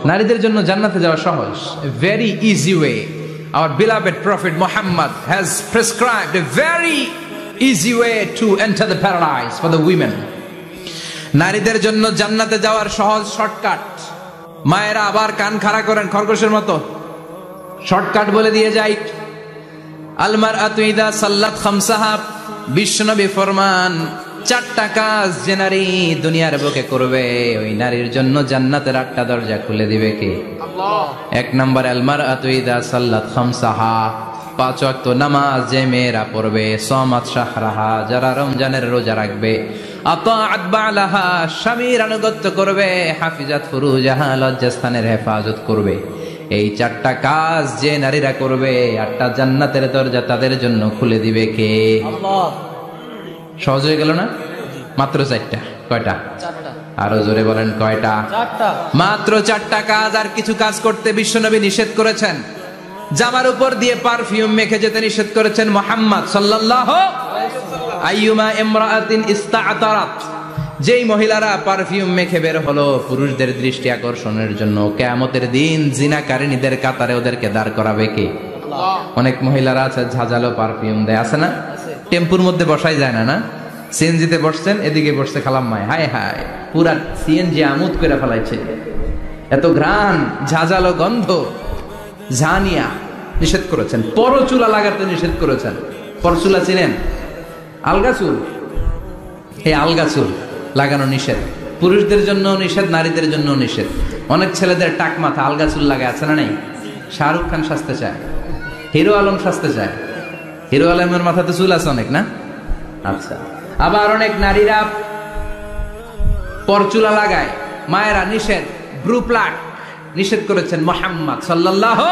নারীদের জন্য জান্নাতে যাওয়া সহজ, very easy way. Our beloved Prophet Muhammad has prescribed a very easy way to enter the paradise for the women. নারীদের জন্য জান্নাতে যাওয়ার সহজ শর্টকাট। মায়েরা আবার কান খাড়া করেন খরগোশের মতো, শর্টকাট বলে দিয়ে যাই। আল মারআতু ইযা সাল্লাত খামসাহা, বিশ্বনবী ফরমান, চারটা কাজ যে নারী দুনিয়ার বুকে করবে ওই নারীর জন্য জান্নাতের আটটা দরজা খুলে দিবে কে? আল্লাহ। এক নম্বর, আল মারআতু ইযা সাল্লাত খামসাহা, 5 ওয়াক্ত নামাজ যে মেয়েরা পড়বে, সামাত শাহরাহা, যারা রমজানের রোজা রাখবে, আতাআত বালাহা, স্বামীর আনুগত্য করবে, হাফিজাত ফুরুজাহা, লজ্জাস্থানের হেফাজত করবে। এই চারটা কাজ যে নারীরা করবে 8টা জান্নাতের দরজা তাদের জন্য খুলে দিবে কে? আল্লাহ। সহজ হয়ে গেল না? মাত্র 4টা। কয়টা? 4টা। আরো জোরে বলেন কয়টা? 4টা। মাত্র 4টা কাজ। আর কিছু কাজ করতে বিশ্বনবী নিষেধ করেছেন। জামার উপর দিয়ে পারফিউম মেখে যেতে নিষেধ করেছেন মুহাম্মদ সাল্লাল্লাহু আলাইহি ওয়াসাল্লাম। আইয়ুমা ইমরাআতিন ইস্তা'তারাত, যেই মহিলারা পারফিউম মেখে বের হলো পুরুষদের দৃষ্টি আকর্ষণের জন্য, কিয়ামতের দিন জিনাকারিনীদের কাতারে ওদেরকে দাঁড় করাবে কে? আল্লাহ। অনেক মহিলারা আছে ঝাঁঝালো পারফিউম দেয়, আছে না? টেম্পুর মধ্যে বসাই যায় না, না? সিএনজিতে বসছেন, এদিকে বসছে খালাম্মায়, হায় হায় পুরা সিএনজি আমোদ করে ফেলাইছে, এত ঘ্রাণ, ঝাঁঝালো গন্ধ। জানিয়া নিষেধ করেছেন। পরচুলা লাগাতে নিষেধ করেছেন। পরচুলা চিনেন? আলগা চুল, এই আলগা চুল লাগানো নিষেধ। পুরুষদের জন্য নিষেধ, নারীদের জন্য নিষেধ। অনেক ছেলেদের টাক মাথা আলগা চুল লাগে, আছে না নাই? শাহরুখ খান সাজতে চায়, হিরো আলম সাজতে চায়। হিরো আলমের মাথাতে চুল আছে অনেক, না? আচ্ছা। আবার অনেক নারীরা পরচুলা লাগায়। মায়েরা নিষেধ। ব্রু প্লাক নিষেধ করেছেন মুহাম্মদ সাল্লাল্লাহু